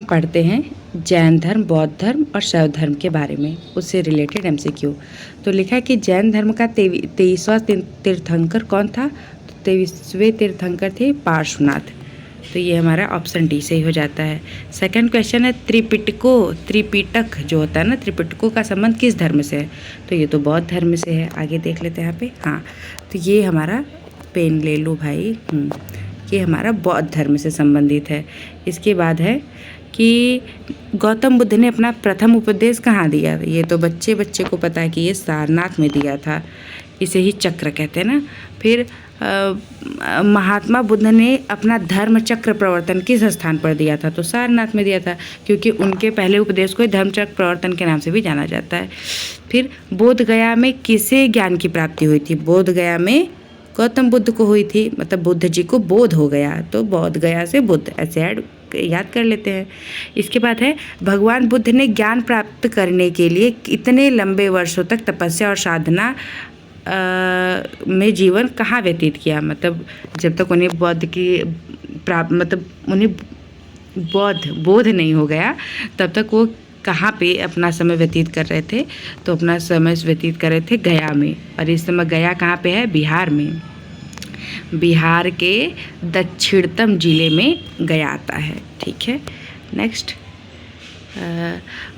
पढ़ते हैं जैन धर्म, बौद्ध धर्म और शैव धर्म के बारे में, उससे रिलेटेड MCQ। तो लिखा है कि जैन धर्म का 23वां तीर्थंकर कौन था? तो 23वें तीर्थंकर थे पार्श्वनाथ। तो ये हमारा ऑप्शन डी सही हो जाता है। सेकंड क्वेश्चन है त्रिपिटक जो होता है ना, त्रिपिटकों का संबंध किस धर्म से है? तो ये तो बौद्ध धर्म से है। आगे देख लेते हैं यहाँ पे। हाँ, तो ये हमारा, पेन ले लो भाई, ये हमारा बौद्ध धर्म से संबंधित है। इसके बाद है कि गौतम बुद्ध ने अपना प्रथम उपदेश कहाँ दिया? ये तो बच्चे को पता है कि ये सारनाथ में दिया था। इसे ही चक्र कहते हैं ना। फिर महात्मा बुद्ध ने अपना धर्म चक्र प्रवर्तन किस स्थान पर दिया था? तो सारनाथ में दिया था, क्योंकि उनके पहले उपदेश को धर्म चक्र प्रवर्तन के नाम से भी जाना जाता है। फिर बोध गया में किसे ज्ञान की प्राप्ति हुई थी? बोध गया में गौतम बुद्ध को हुई थी, मतलब बुद्ध जी को बोध हो गया, तो बोध गया से बुद्ध, ऐसे याद कर लेते हैं। इसके बाद है भगवान बुद्ध ने ज्ञान प्राप्त करने के लिए कितने लंबे वर्षों तक तपस्या और साधना में जीवन कहाँ व्यतीत किया? मतलब जब तक उन्हें उन्हें बोध नहीं हो गया, तब तक वो कहाँ पे अपना समय व्यतीत कर रहे थे? तो अपना समय व्यतीत कर रहे थे गया में। और इस समय गया कहाँ पे है? बिहार में। बिहार के दक्षिणतम जिले में गया आता है। ठीक है, नेक्स्ट।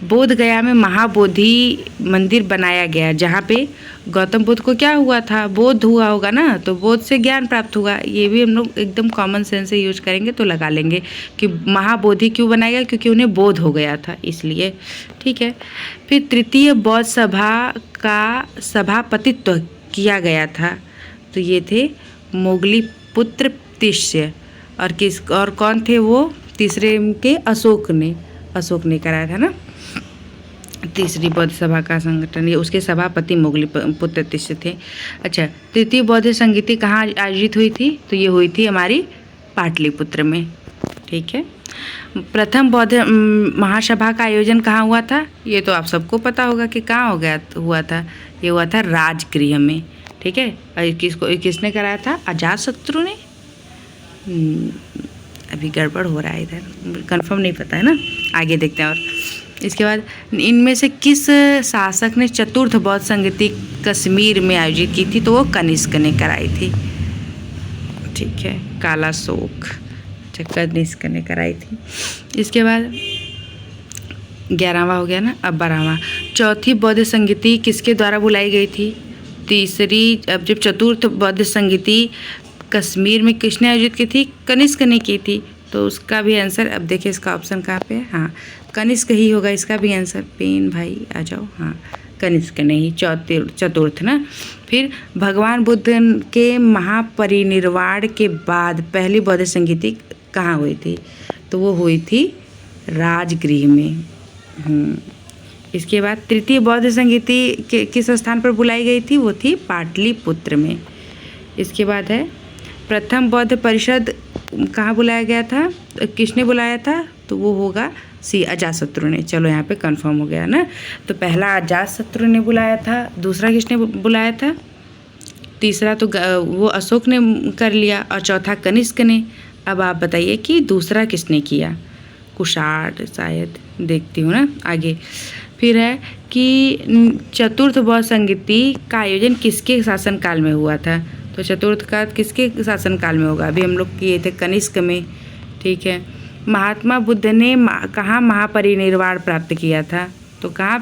बोध गया में महाबोधि मंदिर बनाया गया, जहाँ पे गौतम बुद्ध को क्या हुआ था? बोध हुआ होगा ना, तो बोध से ज्ञान प्राप्त हुआ। ये भी हम लोग एकदम कॉमन सेंस से यूज करेंगे तो लगा लेंगे कि महाबोधि क्यों बनाया गया? क्योंकि उन्हें बोध हो गया था, इसलिए। ठीक है। फिर तृतीय बौद्ध सभा का सभापतित्व किया गया था, तो ये थे मोगली पुत्र तिष्य। और कौन थे वो? तीसरे के अशोक ने कराया था ना, तीसरी बौद्ध सभा का संगठन। ये उसके सभापति मोगली पुत्र तिष्य थे। अच्छा, तृतीय बौद्ध संगीति कहाँ आयोजित हुई थी? तो ये हुई थी हमारी पाटलिपुत्र में। ठीक है। प्रथम बौद्ध महासभा का आयोजन कहाँ हुआ था? ये तो आप सबको पता होगा कि कहाँ हुआ था। ये हुआ था राजगृह में। ठीक है। और किसने कराया था? अजातशत्रु ने। अभी गड़बड़ हो रहा है इधर, कंफर्म नहीं पता है ना। आगे देखते हैं। और इसके बाद इनमें से किस शासक ने चतुर्थ बौद्ध संगीति कश्मीर में आयोजित की थी? तो वो कनिष्क ने कराई थी। ठीक है, कालाशोक, कनिष्क ने कराई थी। इसके बाद 11वां हो गया ना, अब 12वां। चौथी बौद्ध संगीति किसके द्वारा बुलाई गई थी? तीसरी, अब जब चतुर्थ बौद्ध संगीति कश्मीर में किसने आयोजित की थी? कनिष्क ने की थी। तो उसका भी आंसर, अब देखिए इसका ऑप्शन कहाँ पे है। हाँ, कनिष्क ही होगा इसका भी आंसर। पेन भाई आ जाओ। हाँ, कनिष्क नहीं, चतुर्थ ना। फिर भगवान बुद्ध के महापरिनिर्वाण के बाद पहली बौद्ध संगीति कहाँ हुई थी? तो वो हुई थी राजगृह में। इसके बाद तृतीय बौद्ध संगीति किस स्थान पर बुलाई गई थी? वो थी पाटलिपुत्र में। इसके बाद है प्रथम बौद्ध परिषद कहाँ बुलाया गया था? किसने बुलाया था? तो वो होगा अजातशत्रु ने। चलो यहाँ पे कंफर्म हो गया ना। तो पहला अजातशत्रु ने बुलाया था, दूसरा किसने बुलाया था? तीसरा तो वो अशोक ने कर लिया, और चौथा कनिष्क ने। अब आप बताइए कि दूसरा किसने किया? कुषाण शायद, देखती हूँ ना आगे। फिर है कि चतुर्थ बौद्ध संगीति का आयोजन किसके शासनकाल में हुआ था? तो चतुर्थ का किसके शासनकाल में होगा? अभी हम लोग किए थे कनिष्क में। ठीक है। महात्मा बुद्ध ने कहाँ महापरिनिर्वाण प्राप्त किया था? तो कहाँ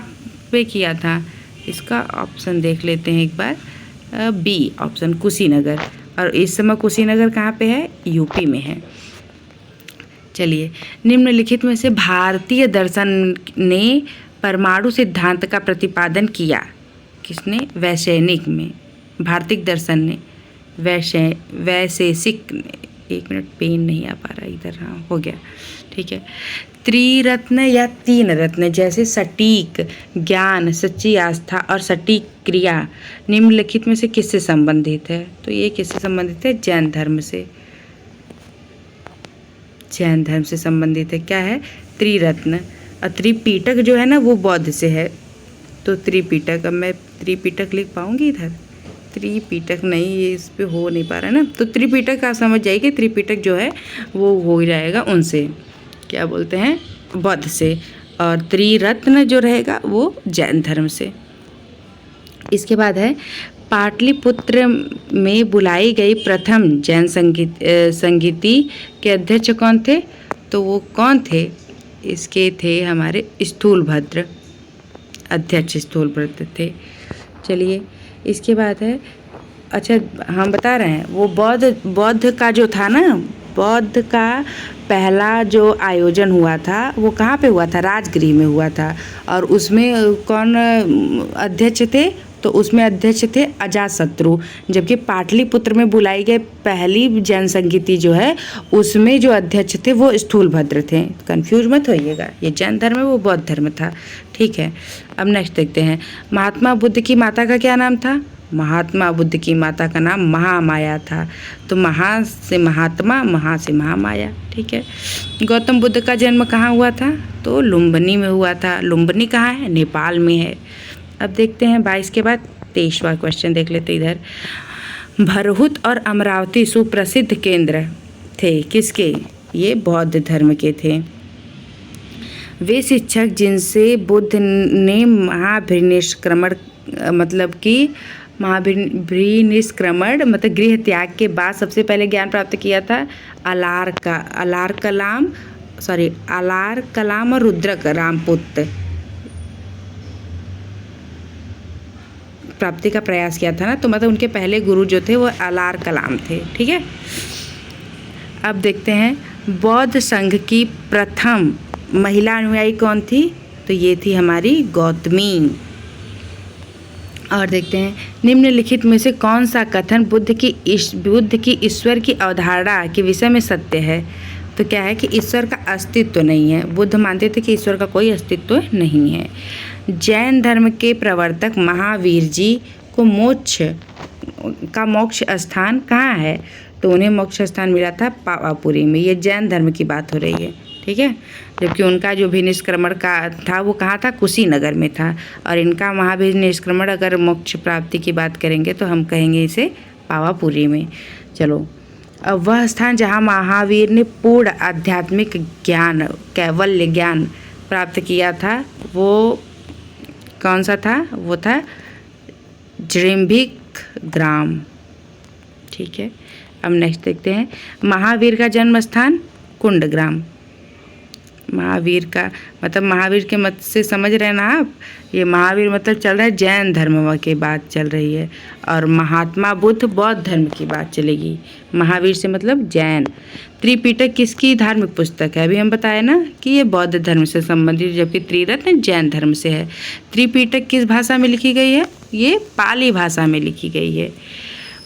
पे किया था? इसका ऑप्शन देख लेते हैं एक बार। B option, Kushinagar. और इस समय कुशीनगर कहाँ पे है? यूपी में है। चलिए, निम्नलिखित में से भारतीय दर्शन ने परमाणु सिद्धांत का प्रतिपादन किया। किसने? वैशेषिक में। भारतीय दर्शन ने, वैशेषिक ने। एक मिनट, पेन नहीं आ पा रहा इधर। हाँ, हो गया। ठीक है। त्रिरत्न या तीन रत्न जैसे सटीक ज्ञान, सच्ची आस्था और सटीक क्रिया निम्नलिखित में से किससे संबंधित है? तो ये किससे संबंधित है? जैन धर्म से। जैन धर्म से संबंधित है। क्या है? त्रिरत्न। और त्रिपिटक जो है ना, वो बौद्ध से है। तो त्रिपिटक, अब मैं त्रिपिटक लिख पाऊंगी इधर? त्रिपिटक नहीं, ये इस पे हो नहीं पा रहा है ना। तो त्रिपिटक आप समझ जाइए कि त्रिपिटक जो है वो हो जाएगा उनसे। क्या बोलते हैं? बौद्ध से, और त्रिरत्न जो रहेगा वो जैन धर्म से। इसके बाद है पाटलिपुत्र में बुलाई गई प्रथम जैन संगीति के अध्यक्ष कौन थे? तो वो कौन थे? इसके थे हमारे स्थूलभद्र, अध्यक्ष स्थूलभद्र थे। चलिए इसके बाद है, अच्छा हम बता रहे हैं वो बौद्ध का जो था ना, बौद्ध का पहला जो आयोजन हुआ था वो कहाँ पे हुआ था? राजगृह में हुआ था। और उसमें कौन अध्यक्ष थे? तो उसमें अध्यक्ष थे अजातशत्रु। जबकि पाटलिपुत्र में बुलाई गई पहली जैन संगीति जो है उसमें जो अध्यक्ष थे वो स्थूलभद्र थे। कंफ्यूज मत होइएगा, ये जैन धर्म है वो बौद्ध धर्म था। ठीक है, अब नेक्स्ट देखते हैं, महात्मा बुद्ध की माता का क्या नाम था? महात्मा बुद्ध की माता का नाम महामाया था। तो महा से महात्मा, महा से महामाया। ठीक है, गौतम बुद्ध का जन्म कहाँ हुआ था? तो लुम्बिनी में हुआ था। लुम्बिनी कहाँ है? नेपाल में है। अब देखते हैं 22 के बाद 23वां क्वेश्चन देख लेते इधर। भरहुत और अमरावती सुप्रसिद्ध केंद्र थे किसके? ये बौद्ध धर्म के थे। वे शिक्षक जिनसे बुद्ध ने महाभिनिष्क्रमण मतलब गृह त्याग के बाद सबसे पहले ज्ञान प्राप्त किया था, अलार कलाम और रुद्रक रामपुत्र प्राप्ति का प्रयास किया था ना। तो मतलब उनके पहले गुरु जो थे वो अलार कलाम थे। ठीक है, अब देखते हैं बौद्ध संघ की प्रथम महिला अनुयायी कौन थी? तो ये थी हमारी गौतमी। और देखते हैं निम्नलिखित में से कौन सा कथन बुद्ध की ईश्वर की अवधारणा के विषय में सत्य है? तो क्या है कि ईश्वर का अस्तित्व नहीं है। बुद्ध मानते थे कि ईश्वर का कोई अस्तित्व नहीं है। जैन धर्म के प्रवर्तक महावीर जी को मोक्ष स्थान कहाँ है? तो उन्हें मोक्ष स्थान मिला था पावापुरी में। ये जैन धर्म की बात हो रही है। ठीक है, जबकि उनका जो विनिष्क्रमण का था वो कहाँ था? कुशीनगर में था। और इनका महाविनिष्क्रमण अगर मोक्ष प्राप्ति की बात करेंगे तो हम कहेंगे इसे पावापुरी में। चलो, अब वह स्थान जहाँ महावीर ने पूर्ण आध्यात्मिक ज्ञान, कैवल्य ज्ञान प्राप्त किया था वो कौन सा था? वो था जृम्भिक ग्राम। ठीक है, अब नेक्स्ट देखते हैं महावीर का जन्म स्थान कुंडग्राम। महावीर का मतलब महावीर के मत से समझ रहे हैं ना आप, ये महावीर मतलब चल रहा है जैन धर्म की बात चल रही है, और महात्मा बुद्ध बौद्ध धर्म की बात चलेगी। महावीर से मतलब जैन। त्रिपिटक किसकी धार्मिक पुस्तक है? अभी हम बताए ना कि ये बौद्ध धर्म से संबंधित, जबकि त्रिरत्न जैन धर्म से है। त्रिपिटक किस भाषा में लिखी गई है? ये पाली भाषा में लिखी गई है।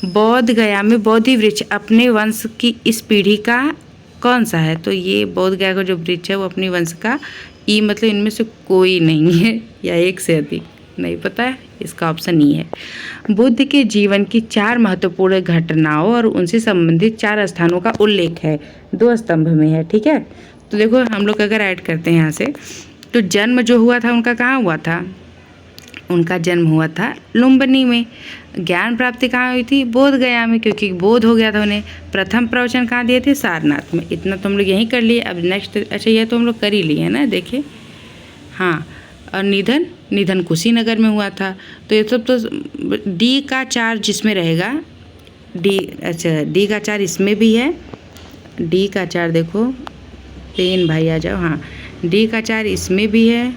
बोध गया में बोधि वृक्ष अपने वंश की इस पीढ़ी का कौन सा है? तो ये बोध गया का जो वृक्ष है वो अपनी वंश का ई मतलब इनमें से कोई नहीं है या एक से अधिक, नहीं पता है, इसका ऑप्शन ई है। बुद्ध के जीवन की 4 महत्वपूर्ण घटनाओं और उनसे संबंधित 4 स्थानों का उल्लेख है 2 स्तंभ में है। ठीक है, तो देखो हम लोग अगर ऐड करते हैं यहाँ से, तो जन्म जो हुआ था उनका कहाँ हुआ था? उनका जन्म हुआ था लुम्बिनी में। ज्ञान प्राप्ति कहाँ हुई थी? बोध गया में, क्योंकि बोध हो गया था उन्हें। प्रथम प्रवचन कहाँ दिए थे? सारनाथ में। इतना तो हम लोग यहीं कर लिए। अब नेक्स्ट, अच्छा ये तो हम लोग कर ही लिए है ना, देखिए। हाँ, और निधन कुशीनगर में हुआ था। तो ये सब तो डी का 4 जिसमें रहेगा, डी, अच्छा डी का 4 इसमें भी है। डी का 4 देखो, पेन भाई आ जाओ। हाँ, डी का 4 इसमें भी है,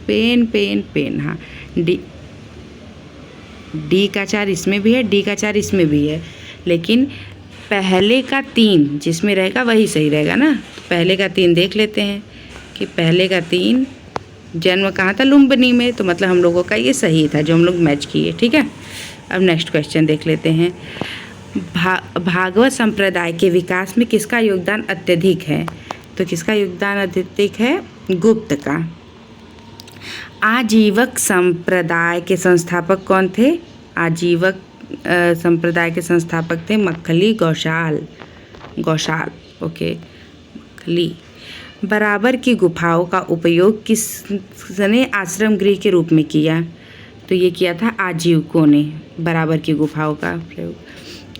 पेन पेन पेन। हाँ, डी का 4 इसमें भी है, डी का 4 इसमें भी है, लेकिन पहले का 3 जिसमें रहेगा वही सही रहेगा ना। तो पहले का 3 देख लेते हैं कि पहले का 3 जन्म कहाँ था? लुम्बिनी में। तो मतलब हम लोगों का ये सही था जो हम लोग मैच किए। ठीक है, अब नेक्स्ट क्वेश्चन देख लेते हैं। भागवत संप्रदाय के विकास में किसका योगदान अत्यधिक है? तो किसका योगदान अत्यधिक है? गुप्त का। आजीवक संप्रदाय के संस्थापक कौन थे? आजीवक संप्रदाय के संस्थापक थे मक्खली गौशाल। ओके, मक्खली। बराबर की गुफाओं का उपयोग किसने आश्रम गृह के रूप में किया? तो ये किया था आजीवकों ने बराबर की गुफाओं का प्रयोग।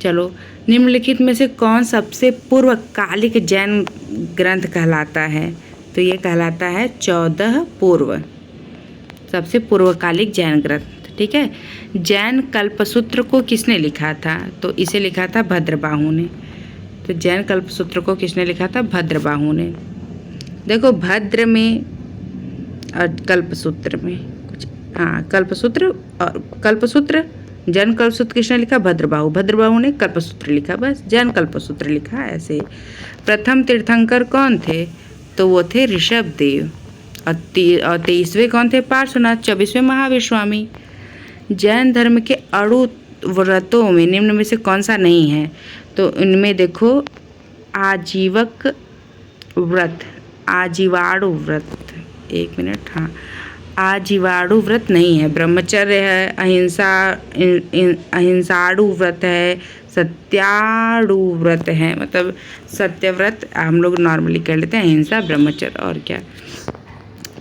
चलो, निम्नलिखित में से कौन सबसे पूर्वकालिक जैन ग्रंथ कहलाता है? तो ये कहलाता है 14 पूर्व, सबसे पूर्वकालिक जैन ग्रंथ। ठीक है। जैन कल्पसूत्र को किसने लिखा था? तो इसे लिखा था भद्रबाहु ने। तो जैन कल्पसूत्र को किसने लिखा था? भद्रबाहु ने। देखो भद्र में और कल्पसूत्र में कुछ, हाँ कल्पसूत्र और कल्पसूत्र, जैन कल्पसूत्र किसने लिखा? भद्रबाहु। भद्रबाहु ने कल्पसूत्र लिखा, बस जैन कल्पसूत्र लिखा ऐसे। प्रथम तीर्थंकर कौन थे? तो वो थे ऋषभदेव। और 23वें कौन थे? पार्श्वनाथ। 24वें महावीर स्वामी। जैन धर्म के अणु व्रतों में निम्न में से कौन सा नहीं है? तो इनमें देखो आजीवक व्रत, आजीवाणु व्रत, एक मिनट, हाँ आजीवाणु व्रत नहीं है, ब्रह्मचर्य है, अहिंसाणु व्रत है, सत्याणु व्रत है, मतलब सत्यव्रत हम लोग नॉर्मली कर लेते हैं, अहिंसा, ब्रह्मचर्य और क्या।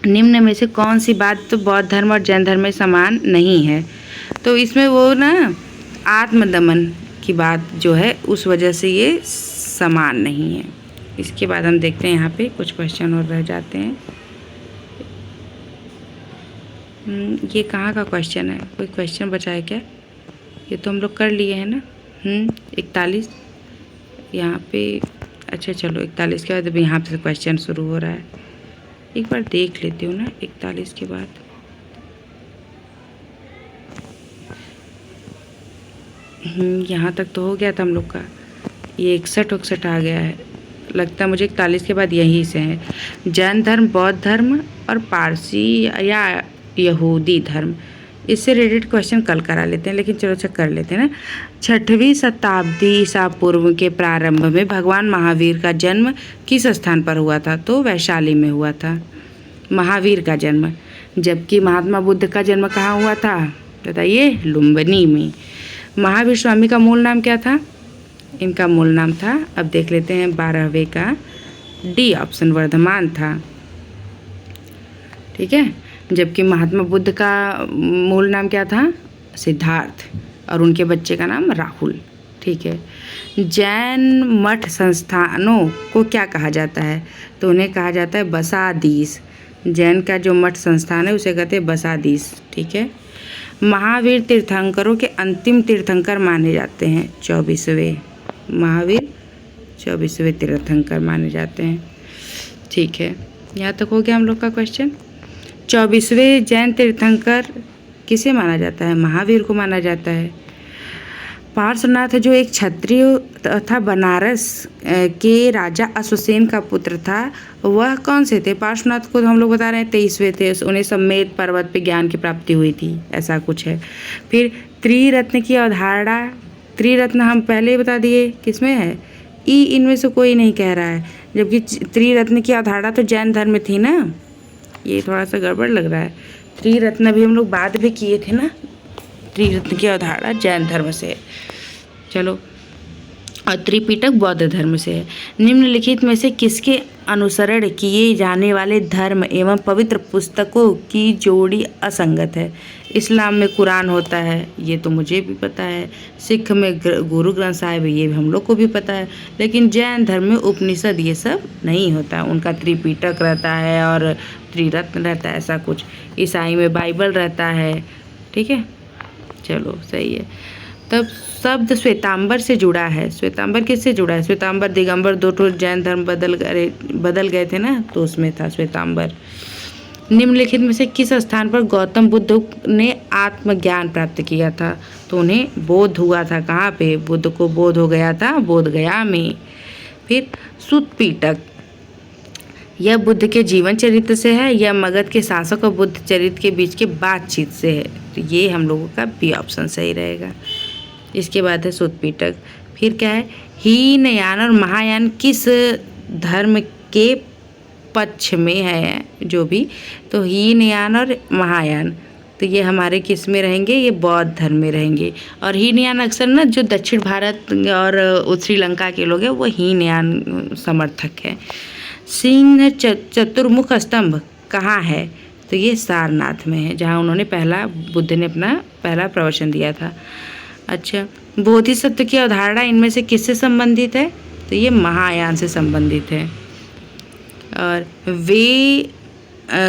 निम्न में से कौन सी बात तो बौद्ध धर्म और जैन धर्म में समान नहीं है? तो इसमें वो ना आत्मदमन की बात जो है उस वजह से ये समान नहीं है। इसके बाद हम देखते हैं यहाँ पे कुछ क्वेश्चन और रह जाते हैं। ये कहाँ का क्वेश्चन है? कोई क्वेश्चन बचा है क्या? ये तो हम लोग कर लिए हैं ना। 41 यहाँ पे, अच्छा चलो 41 के बाद अभी यहाँ पे क्वेश्चन शुरू हो रहा है, एक बार देख लेती हूँ ना 41 के बाद। यहाँ तक तो हो गया था हम लोग का, ये 61 आ गया है, लगता है मुझे 41 के बाद यहीं से है। जैन धर्म, बौद्ध धर्म और पारसी या यहूदी धर्म, इससे रिलेटेड क्वेश्चन कल करा लेते हैं, लेकिन चलो कर लेते हैं ना। 6वीं शताब्दी ईसा पूर्व के प्रारंभ में भगवान महावीर का जन्म किस स्थान पर हुआ था? तो वैशाली में हुआ था महावीर का जन्म। जबकि महात्मा बुद्ध का जन्म कहाँ हुआ था? बताइए, लुम्बिनी में। महावीर स्वामी का मूल नाम क्या था? इनका मूल नाम था, अब देख लेते हैं 12वें का डी ऑप्शन, वर्धमान था। ठीक है। जबकि महात्मा बुद्ध का मूल नाम क्या था? सिद्धार्थ, और उनके बच्चे का नाम राहुल। ठीक है। जैन मठ संस्थानों को क्या कहा जाता है? तो उन्हें कहा जाता है बसादीस। जैन का जो मठ संस्थान है उसे कहते हैं बसादीस। ठीक है। महावीर तीर्थंकरों के अंतिम तीर्थंकर माने जाते हैं 24वें, महावीर 24वें तीर्थंकर माने जाते हैं। ठीक है, यहाँ तक हो गया हम लोग का क्वेश्चन। 24वें जैन तीर्थंकर किसे माना जाता है? महावीर को माना जाता है। पार्श्वनाथ जो एक क्षत्रिय तथा बनारस के राजा अश्वसेन का पुत्र था, वह कौन से थे? पार्श्वनाथ को तो हम लोग बता रहे हैं 23वें थे, उन्हें सम्मेद पर्वत पे ज्ञान की प्राप्ति हुई थी, ऐसा कुछ है। फिर त्रिरत्न की अवधारणा, त्रिरत्न हम पहले ही बता दिए किसमें है, इनमें से कोई नहीं कह रहा है, जबकि त्रिरत्न की अवधारणा तो जैन धर्म में थी ना, ये थोड़ा सा गड़बड़ लग रहा है। त्रिरत्न भी हम लोग बाद में किए थे ना, त्रिरत्न की अवधारणा जैन धर्म से है। चलो, और त्रिपिटक बौद्ध धर्म से है। निम्नलिखित में से किसके अनुसरण किए जाने वाले धर्म एवं पवित्र पुस्तकों की जोड़ी असंगत है? इस्लाम में कुरान होता है, ये तो मुझे भी पता है। सिख में गुरु ग्रंथ साहिब, ये भी हम लोग को भी पता है। लेकिन जैन धर्म में उपनिषद ये सब नहीं होता, उनका त्रिपिटक रहता है और त्रिरत्न रहता है, ऐसा कुछ। ईसाई में बाइबल रहता है। ठीक है, चलो सही है। तब शब्द श्वेतांबर से जुड़ा है। श्वेतांबर किससे जुड़ा है? श्वेतांबर दिगंबर, दो ठो जैन धर्म बदल गए थे ना, तो उसमें था श्वेतांबर। निम्नलिखित में से किस स्थान पर गौतम बुद्ध ने आत्मज्ञान प्राप्त किया था? तो उन्हें बोध हुआ था। कहाँ पे बुद्ध को बोध हो गया था? बोध गया में। फिर सुत्पिटक, यह बुद्ध के जीवन चरित्र से है या मगध के शासक और बुद्ध चरित्र के बीच के बातचीत से है? तो ये हम लोगों का बी ऑप्शन सही रहेगा। इसके बाद है सुत्पिटक। फिर क्या है? हीनयान और महायान किस धर्म के पक्ष में है? जो भी, तो हीनयान और महायान, तो ये हमारे किस में रहेंगे? ये बौद्ध धर्म में रहेंगे। और हीनयान अक्सर ना जो दक्षिण भारत और श्रीलंका के लोग हैं वो हीनयान समर्थक हैं। सिंह चतुर्मुख स्तंभ कहाँ है? तो ये सारनाथ में है, जहाँ उन्होंने बुद्ध ने अपना पहला प्रवचन दिया था। अच्छा, बोधिसत्व की अवधारणा इनमें से किससे संबंधित है? तो ये महायान से संबंधित है। और वे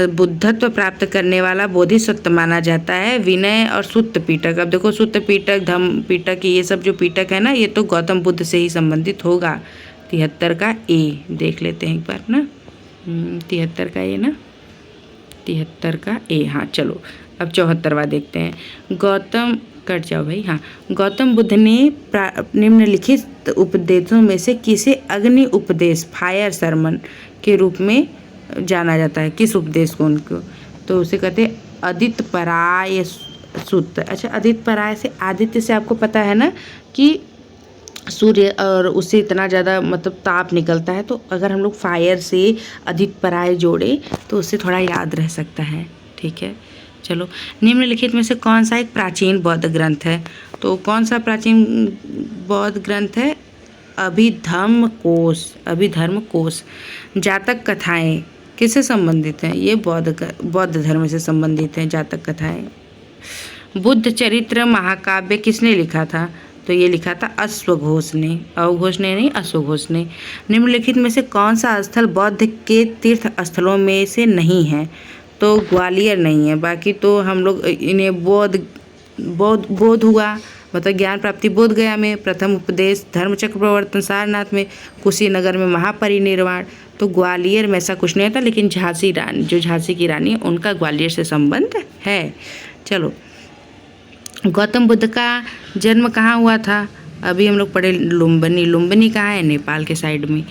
बुद्धत्व प्राप्त करने वाला बोधिसत्व माना जाता है। विनय और सुत्त पीटक, अब देखो सुत्त पीटक, धम्म पीटक, ये सब जो पीटक है ना, ये तो गौतम बुद्ध से ही संबंधित होगा। 73 का ए देख लेते हैं एक बार ना, 73 का ए ना, 73 का ए, हाँ चलो अब 74वां देखते हैं। गौतम, कट जाओ भाई, हाँ। गौतम बुद्ध ने निम्नलिखित उपदेशों में से किसे अग्नि उपदेश, फायर सरमन के रूप में जाना जाता है? किस उपदेश को उनको? तो उसे कहते हैं आदित्यपराय सूत्र। अच्छा, आदित्यपराय से, आदित्य से आपको पता है ना कि सूर्य, और उससे इतना ज़्यादा मतलब ताप निकलता है, तो अगर हम लोग फायर से आदित्यपराय जोड़े तो उससे थोड़ा याद रह सकता है। ठीक है, चलो। निम्नलिखित में से कौन सा एक प्राचीन बौद्ध ग्रंथ है? तो कौन सा प्राचीन बौद्ध ग्रंथ है? अभिधर्म कोश। अभिधर्म कोश। जातक कथाएं किससे संबंधित हैं? ये बौद्ध धर्म से संबंधित हैं जातक कथाएं। बुद्ध चरित्र महाकाव्य किसने लिखा था? तो ये लिखा था अश्वघोष ने। अवघोष ने नहीं, अश्वघोष ने। निम्नलिखित में से कौन सा स्थल बौद्ध के तीर्थ स्थलों में से नहीं है? तो ग्वालियर नहीं है। बाकी तो हम लोग इन्हें बोध हुआ, मतलब ज्ञान प्राप्ति बोध गया में, प्रथम उपदेश धर्मचक्र प्रवर्तन सारनाथ में, कुशीनगर में महापरिनिर्वाण। तो ग्वालियर में ऐसा कुछ नहीं था, लेकिन झांसी रानी, जो झांसी की रानी, उनका ग्वालियर से संबंध है। चलो, गौतम बुद्ध का जन्म कहाँ हुआ था? अभी हम लोग पढ़े लुम्बिनी। लुम्बिनी कहाँ है? नेपाल के साइड में।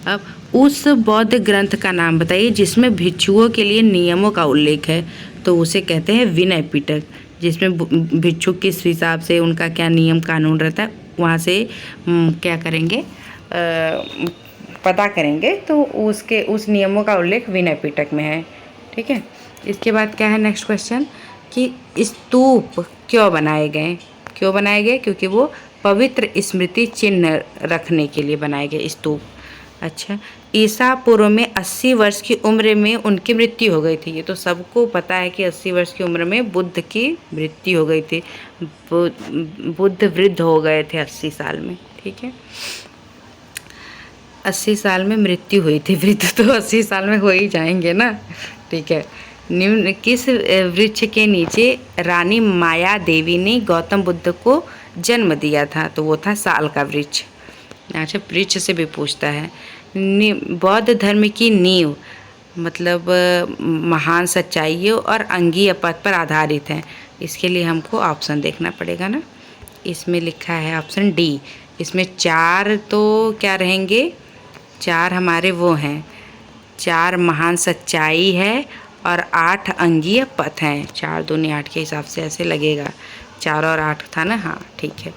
अब उस बौद्ध ग्रंथ का नाम बताइए जिसमें भिक्षुओं के लिए नियमों का उल्लेख है। तो उसे कहते हैं विनय पिटक, जिसमें भिक्षु किस हिसाब से उनका क्या नियम कानून रहता है, वहाँ से क्या करेंगे, पता करेंगे। तो उसके उस नियमों का उल्लेख विनय पिटक में है। ठीक है, इसके बाद क्या है नेक्स्ट क्वेश्चन कि स्तूप क्यों बनाए गए? क्यों बनाए गए? क्योंकि वो पवित्र स्मृति चिन्ह रखने के लिए बनाए गए स्तूप। अच्छा, ईसा पूर्व में 80 वर्ष की उम्र में उनकी मृत्यु हो गई थी। ये तो सबको पता है कि 80 वर्ष की उम्र में बुद्ध की मृत्यु हो गई थी। बुद्ध वृद्ध हो गए थे 80 साल में। ठीक है, 80 साल में मृत्यु हुई थी। वृद्ध तो 80 साल में हो ही जाएंगे ना। ठीक है, निम्न किस वृक्ष के नीचे रानी माया देवी ने गौतम बुद्ध को जन्म दिया था? तो वो था साल का वृक्ष। अच्छा, वृक्ष से भी पूछता है। बौद्ध धर्म की नींव मतलब महान सच्चाइयों और अंगीय पथ पर आधारित है। इसके लिए हमको ऑप्शन देखना पड़ेगा ना। इसमें लिखा है ऑप्शन डी। इसमें 4 तो क्या रहेंगे? 4 हमारे वो हैं, 4 महान सच्चाई है और 8 अंगीय पथ हैं। 4 दूनी 8 के हिसाब से ऐसे लगेगा। 4 और 8 था ना, हाँ ठीक है।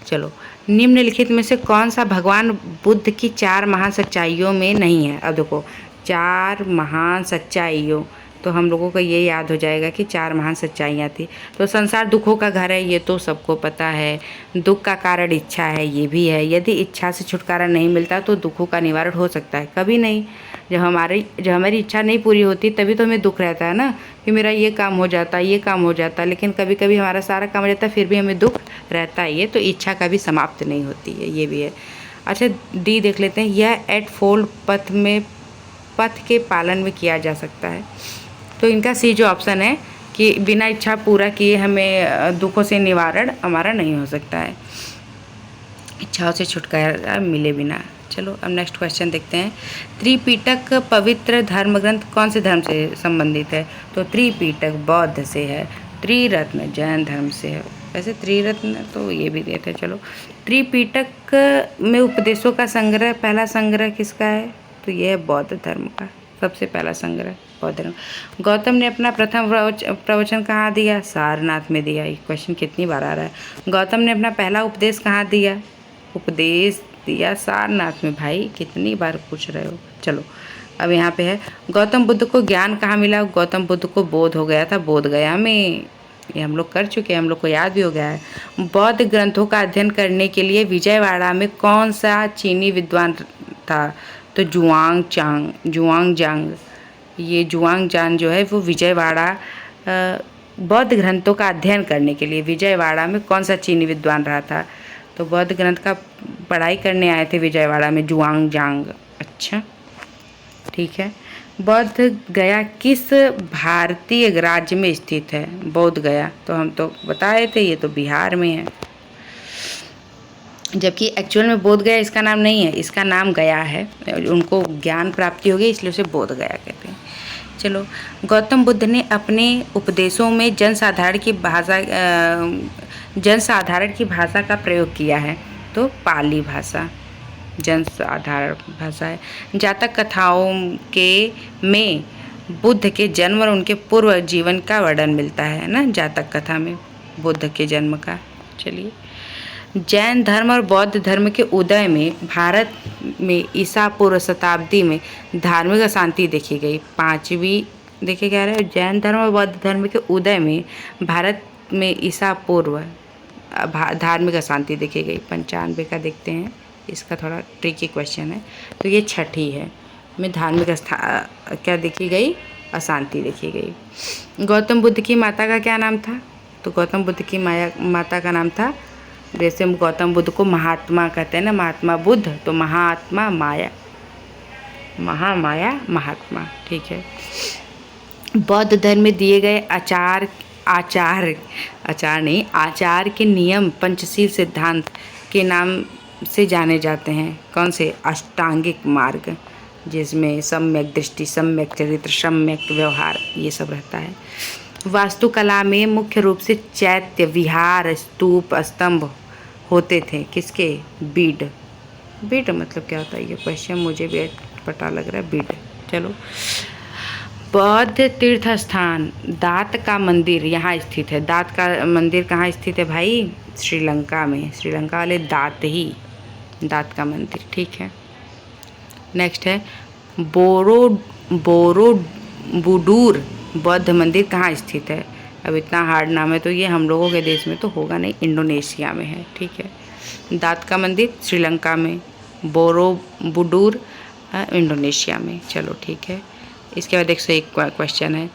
चलो, निम्नलिखित में से कौन सा भगवान बुद्ध की 4 महान सच्चाइयों में नहीं है? अब देखो, 4 महान सच्चाइयों, तो हम लोगों को ये याद हो जाएगा कि 4 महान सच्चाइयाँ थी। तो संसार दुखों का घर है, ये तो सबको पता है। दुख का कारण इच्छा है, ये भी है। यदि इच्छा से छुटकारा नहीं मिलता तो दुखों का निवारण हो सकता है? कभी नहीं। जब हमारी इच्छा नहीं पूरी होती तभी तो हमें दुख रहता है ना, कि मेरा ये काम हो जाता, ये काम हो जाता। लेकिन कभी कभी हमारा सारा काम हो जाता है, फिर भी हमें दुख रहता है। ये तो इच्छा कभी समाप्त नहीं होती है, ये भी है। अच्छा, डी देख लेते हैं। यह एट फोल्ड पथ के पालन में किया जा सकता है। तो इनका सी जो ऑप्शन है कि बिना इच्छा पूरा किए हमें दुखों से निवारण हमारा नहीं हो सकता है, इच्छाओं से छुटकारा मिले बिना। चलो, अब नेक्स्ट क्वेश्चन देखते हैं। त्रिपिटक पवित्र धर्म ग्रंथ कौन से धर्म से संबंधित है? तो त्रिपिटक बौद्ध से है। त्रिरत्न जैन धर्म से है। वैसे त्रिरत्न तो ये भी देते हैं। चलो, त्रिपिटक में उपदेशों का संग्रह, पहला संग्रह किसका है? तो ये है बौद्ध धर्म का सबसे पहला संग्रह, बौद्ध धर्म। गौतम ने अपना प्रथम प्रवचन कहाँ दिया? सारनाथ में दिया। ये क्वेश्चन कितनी बार आ रहा है। गौतम ने अपना पहला उपदेश कहाँ दिया? उपदेश दिया सारनाथ में। भाई कितनी बार पूछ रहे हो। चलो, अब यहाँ पे है, गौतम बुद्ध को ज्ञान कहाँ मिला? गौतम बुद्ध को बोध हो गया था बोध गया में। ये हम लोग कर चुके हैं, हम लोग को याद भी हो गया है। बौद्ध ग्रंथों का अध्ययन करने के लिए विजयवाड़ा में कौन सा चीनी विद्वान था? तो जुआंग। ये जुआंग जो है वो विजयवाड़ा बौद्ध ग्रंथों का अध्ययन करने के लिए विजयवाड़ा में कौन सा चीनी विद्वान रहा था? तो बौद्ध ग्रंथ का पढ़ाई करने आए थे विजयवाड़ा में जुआंग। अच्छा, ठीक है। बौद्ध गया किस भारतीय राज्य में स्थित है? बोध गया तो हम तो बताए थे, ये तो बिहार में है, जबकि एक्चुअल में बोध गया इसका नाम नहीं है, इसका नाम गया है। उनको ज्ञान प्राप्ति हो गई इसलिए उसे बोध गया कहते हैं। चलो, गौतम बुद्ध ने अपने उपदेशों में जनसाधारण की भाषा का प्रयोग किया है, तो पाली भाषा जनसाधारण भाषा है। जातक कथाओं में बुद्ध के जन्म और उनके पूर्व जीवन का वर्णन मिलता है ना, जातक कथा में बुद्ध के जन्म का। चलिए, जैन धर्म और बौद्ध धर्म के उदय में भारत में ईसा पूर्व शताब्दी में धार्मिक अशांति देखी गई। 5वीं देखे क्या रहे, जैन धर्म और बौद्ध धर्म के उदय में भारत में ईसा पूर्व धार्मिक अशांति देखी गई। 95 का देखते हैं, इसका थोड़ा ट्रिकी क्वेश्चन है। तो ये छठी है में धार्मिक क्या देखी गई, अशांति देखी गई। गौतम बुद्ध की माता का क्या नाम था? तो गौतम बुद्ध की माता का नाम था, जैसे हम गौतम बुद्ध को महात्मा कहते हैं ना, महात्मा बुद्ध, तो महात्मा माया, महामाया महात्मा, ठीक है। बौद्ध धर्म में दिए गए आचार के नियम पंचशील सिद्धांत के नाम से जाने जाते हैं। कौन से? अष्टांगिक मार्ग, जिसमें सम्यक दृष्टि, सम्यक चरित्र, सम्यक व्यवहार, ये सब रहता है। वास्तुकला में मुख्य रूप से चैत्य, विहार, स्तूप, स्तंभ होते थे। किसके? बीड। बीड मतलब क्या होता है? ये क्वेश्चन मुझे भी पता लग रहा है, बीड। चलो, बौद्ध तीर्थ स्थान दात का मंदिर यहाँ स्थित है। दात का मंदिर कहाँ स्थित है भाई? श्रीलंका में। श्रीलंका वाले दात ही, दात का मंदिर, ठीक है। नेक्स्ट है बोरोबुदुर बौद्ध मंदिर कहाँ स्थित है? अब इतना हार्ड नाम है तो ये हम लोगों के देश में तो होगा नहीं, इंडोनेशिया में है, ठीक है। दात का मंदिर श्रीलंका में, बोरोबुदुर इंडोनेशिया में। चलो ठीक है। इसके बाद 101 क्वेश्चन है,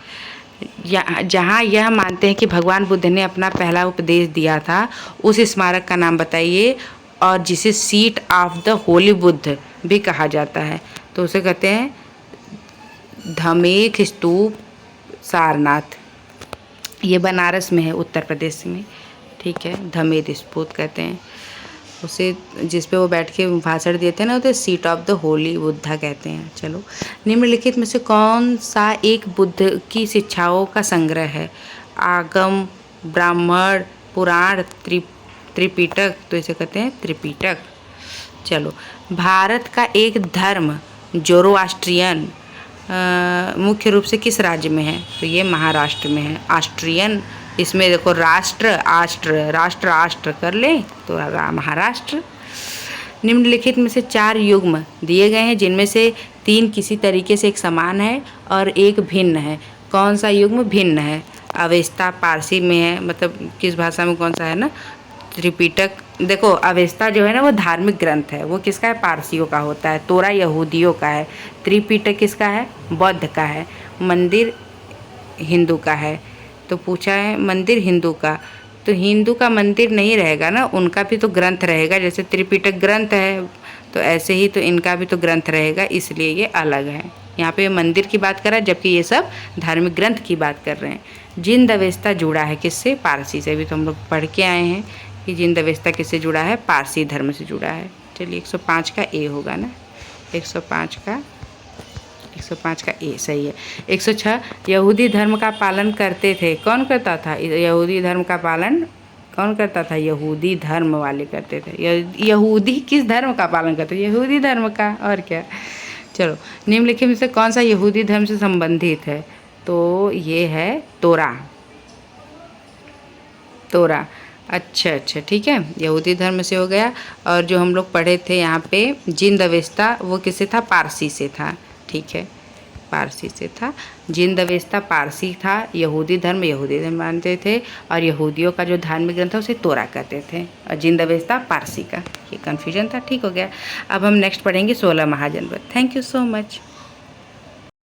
जहाँ यह मानते हैं कि भगवान बुद्ध ने अपना पहला उपदेश दिया था, उस स्मारक का नाम बताइए, और जिसे seat of the Holi Buddha भी कहा जाता है। तो उसे कहते हैं धमेख स्तूप सारनाथ। ये बनारस में है, उत्तर प्रदेश में, ठीक है। धमेख स्तूप कहते हैं उसे, जिस पे वो बैठ के भाषण दिए थे ना, उसे seat of the Holi Buddha कहते हैं। चलो, निम्नलिखित में से कौन सा एक बुद्ध की शिक्षाओं का संग्रह है? आगम, ब्राह्मण, पुराण, त्रिपिटक। तो इसे कहते हैं त्रिपिटक। चलो, भारत का एक धर्म जोरोआस्ट्रियन मुख्य रूप से किस राज्य में है? तो ये महाराष्ट्र में है। ऑस्ट्रियन, इसमें देखो राष्ट्र कर ले तो महाराष्ट्र। निम्नलिखित में से 4 युग्म दिए गए हैं, जिनमें से 3 किसी तरीके से एक समान है और एक भिन्न है। कौन सा युग्म भिन्न है? अवेस्ता पारसी में है, मतलब किस भाषा में कौन सा है ना? त्रिपिटक। देखो, अवेस्ता जो है ना वो धार्मिक ग्रंथ है, वो किसका है? पारसियों का होता है। तोरा यहूदियों का है। त्रिपिटक किसका है? बौद्ध का है। मंदिर हिंदू का है। तो पूछा है मंदिर हिंदू का, तो हिंदू का मंदिर नहीं रहेगा ना, उनका भी तो ग्रंथ रहेगा। जैसे त्रिपिटक ग्रंथ है तो ऐसे ही तो इनका भी तो ग्रंथ रहेगा, इसलिए ये अलग है। यहाँ पे मंदिर की बात कर रहा है, जबकि ये सब धार्मिक ग्रंथ की बात कर रहे हैं। जिंद अवेस्ता जुड़ा है किससे? पारसी से। भी तो हम लोग पढ़ के आए हैं कि जिंद अवेस्ता किससे जुड़ा है? पारसी धर्म से जुड़ा है। चलिए, 105 का ए होगा ना, 105 का ए सही है। 106 यहूदी धर्म का पालन करते थे। कौन करता था यहूदी धर्म का पालन? कौन करता था? यहूदी धर्म वाले करते थे। यहूदी किस धर्म का पालन करते थे? यहूदी धर्म का, और क्या। चलो, निम्नलिखित में से कौन सा यहूदी धर्म से संबंधित है? तो ये है तोरा। अच्छा, ठीक है, यहूदी धर्म से हो गया। और जो हम लोग पढ़े थे यहाँ पे जिंद अवेस्ता, वो किससे था? पारसी से था, ठीक है, पारसी से था। जिंद अवेस्ता पारसी था। यहूदी धर्म मानते थे, और यहूदियों का जो धार्मिक ग्रंथ था उसे तोरा कहते थे, और जिंद अवेस्ता पारसी का। ये कन्फ्यूजन था, ठीक हो गया। अब हम नेक्स्ट पढ़ेंगे 16 महाजनपद। Thank you so much.